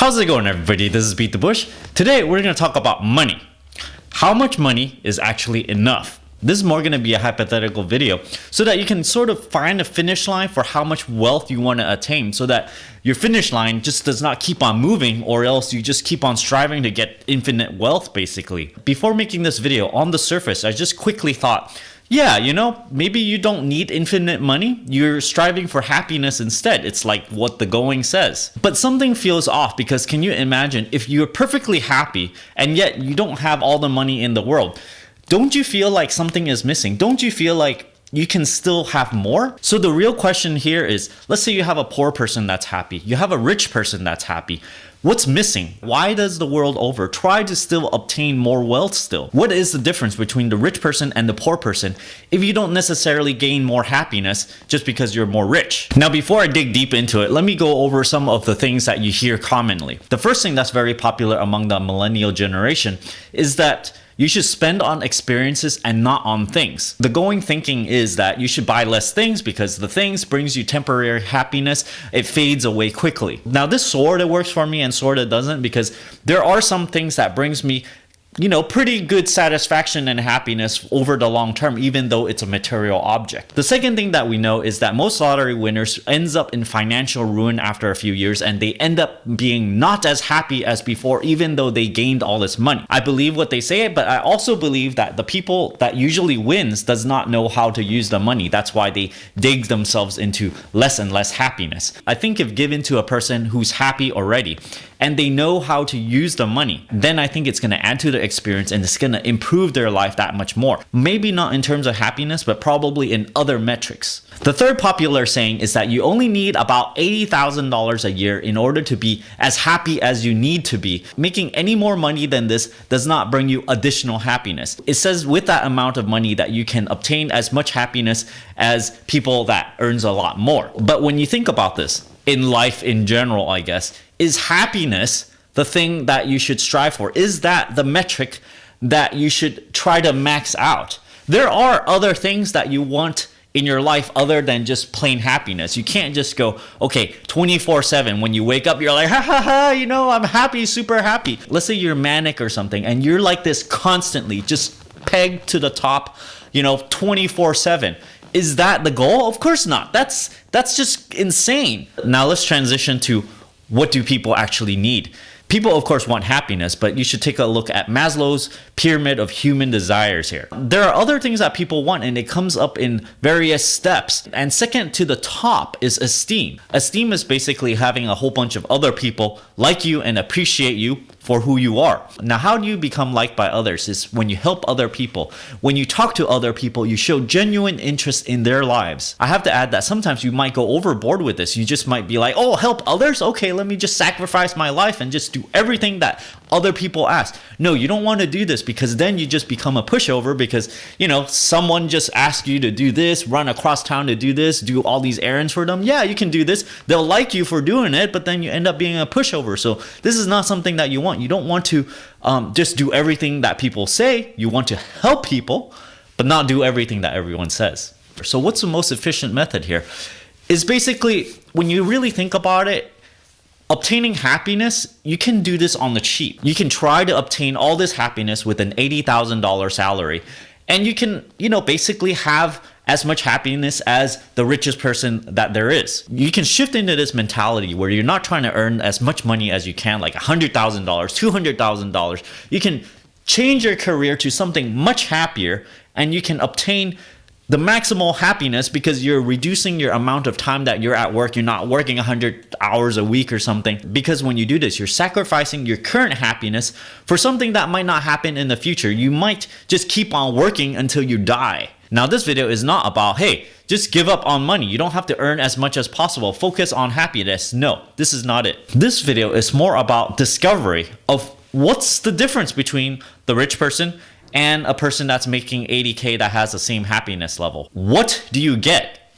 How's it going, everybody? This is BeatTheBush. Today we're going to talk about money. How much money is actually enough? This is more going to be a hypothetical video so that you can sort of find a finish line for how much wealth you want to attain, so that your finish line just does not keep on moving, or else you just keep on striving to get infinite wealth, basically. Before making this video, on the surface, I just quickly thought, yeah, maybe you don't need infinite money. You're striving for happiness instead. It's like what the going says. But something feels off, because can you imagine if you're perfectly happy and yet you don't have all the money in the world? Don't you feel like something is missing? Don't you feel like you can still have more? So the real question here is, let's say you have a poor person that's happy. You have a rich person that's happy. What's missing? Why does the world over try to still obtain more wealth still? What is the difference between the rich person and the poor person if you don't necessarily gain more happiness just because you're more rich? Now, before I dig deep into it, let me go over some of the things that you hear commonly. The first thing that's very popular among the millennial generation is that you should spend on experiences and not on things. The going thinking is that you should buy less things because the things brings you temporary happiness. It fades away quickly. Now, this sort of works for me and sort of doesn't, because there are some things that brings me pretty good satisfaction and happiness over the long term, even though it's a material object. The second thing that we know is that most lottery winners ends up in financial ruin after a few years, and they end up being not as happy as before, even though they gained all this money. I believe what they say, but I also believe that the people that usually wins does not know how to use the money. That's why they dig themselves into less and less happiness. I think if given to a person who's happy already and they know how to use the money, then I think it's going to add to the experience and it's going to improve their life that much more. Maybe not in terms of happiness, but probably in other metrics. The third popular saying is that you only need about $80,000 a year in order to be as happy as you need to be. Making any more money than this does not bring you additional happiness. It says with that amount of money that you can obtain as much happiness as people that earns a lot more. But when you think about this, in life in general, I guess, is happiness the thing that you should strive for? Is that the metric that you should try to max out? There are other things that you want in your life other than just plain happiness. You can't just go, okay, 24/7. When you wake up, you're like, ha ha ha, I'm happy, super happy. Let's say you're manic or something, and you're like this constantly, just pegged to the top, 24/7. Is that the goal? Of course not. That's just insane. Now let's transition to, what do people actually need? People, of course, want happiness, but you should take a look at Maslow's pyramid of human desires here. There are other things that people want, and it comes up in various steps. And second to the top is esteem. Esteem is basically having a whole bunch of other people like you and appreciate you for who you are. Now, how do you become liked by others? Is when you help other people. When you talk to other people, you show genuine interest in their lives. I have to add that sometimes you might go overboard with this. You just might be like, oh, help others? Okay, let me just sacrifice my life and just do everything that other people ask. No, you don't want to do this, because then you just become a pushover, because, someone just asked you to do this, run across town to do this, do all these errands for them. Yeah, you can do this. They'll like you for doing it, but then you end up being a pushover. So this is not something that you want. You don't want to just do everything that people say. You want to help people, but not do everything that everyone says. So what's the most efficient method here? Is basically, when you really think about it, obtaining happiness, you can do this on the cheap. You can try to obtain all this happiness with an $80,000 salary, and you can, basically have as much happiness as the richest person that there is. You can shift into this mentality where you're not trying to earn as much money as you can, like $100,000, $200,000. You can change your career to something much happier, and you can obtain the maximal happiness because you're reducing your amount of time that you're at work. You're not working 100 hours a week or something, because when you do this, you're sacrificing your current happiness for something that might not happen in the future. You might just keep on working until you die. Now, this video is not about, hey, just give up on money. You don't have to earn as much as possible. Focus on happiness. No, this is not it. This video is more about discovery of what's the difference between the rich person and a person that's making 80K that has the same happiness level. What do you get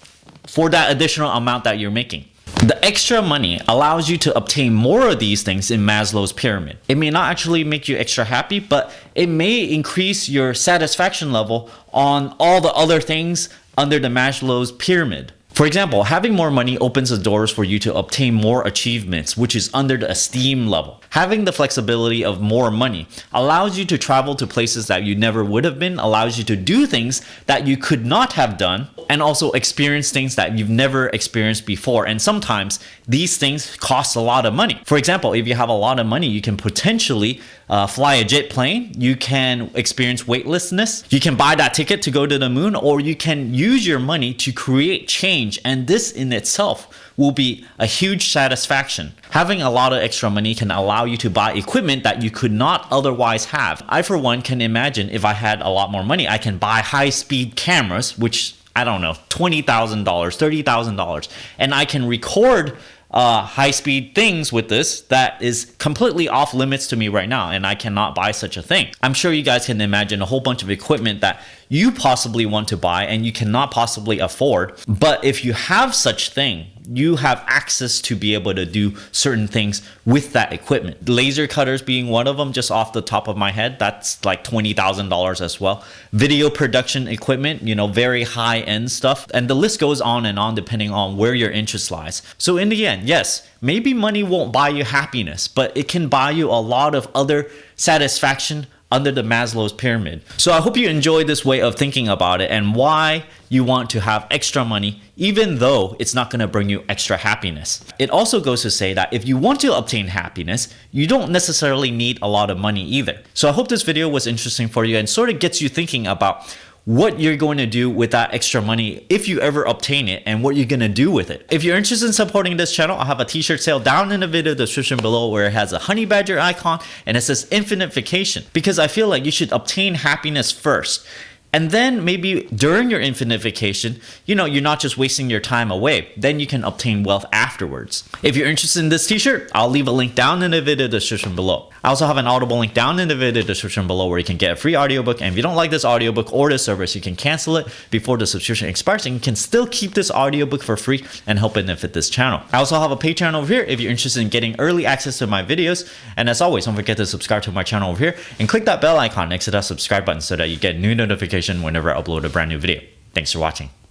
for that additional amount that you're making? The extra money allows you to obtain more of these things in Maslow's pyramid. It may not actually make you extra happy, but it may increase your satisfaction level on all the other things under the Maslow's pyramid. For example, having more money opens the doors for you to obtain more achievements, which is under the esteem level. Having the flexibility of more money allows you to travel to places that you never would have been, allows you to do things that you could not have done, and also experience things that you've never experienced before. And sometimes these things cost a lot of money. For example, if you have a lot of money, you can potentially fly a jet plane, you can experience weightlessness, you can buy that ticket to go to the moon, or you can use your money to create change. And this in itself will be a huge satisfaction. Having a lot of extra money can allow you to buy equipment that you could not otherwise have. I, for one, can imagine if I had a lot more money, I can buy high-speed cameras, which, I don't know, $20,000, $30,000, and I can record high-speed things with this that is completely off limits to me right now, and I cannot buy such a thing. I'm sure you guys can imagine a whole bunch of equipment that you possibly want to buy and you cannot possibly afford, but if you have such thing, you have access to be able to do certain things with that equipment. Laser cutters being one of them, just off the top of my head, that's like $20,000 as well. Video production equipment, you know, very high-end stuff, and the list goes on and on depending on where your interest lies. So in the end, yes, maybe money won't buy you happiness, but it can buy you a lot of other satisfaction under the Maslow's pyramid. So I hope you enjoyed this way of thinking about it and why you want to have extra money even though it's not going to bring you extra happiness. It also goes to say that if you want to obtain happiness, you don't necessarily need a lot of money either. So I hope this video was interesting for you and sort of gets you thinking about what you're going to do with that extra money if you ever obtain it and what you're going to do with it. If you're interested in supporting this channel, I'll have a t-shirt sale down in the video description below where it has a honey badger icon and it says infinite vacation, because I feel like you should obtain happiness first. And then maybe during your infinite vacation, you know, you're not just wasting your time away. Then you can obtain wealth afterwards. If you're interested in this t-shirt, I'll leave a link down in the video description below. I also have an Audible link down in the video description below where you can get a free audiobook. And if you don't like this audiobook or this service, you can cancel it before the subscription expires and you can still keep this audiobook for free and help benefit this channel. I also have a paid channel over here if you're interested in getting early access to my videos. And as always, don't forget to subscribe to my channel over here and click that bell icon next to that subscribe button so that you get new notification whenever I upload a brand new video. Thanks for watching.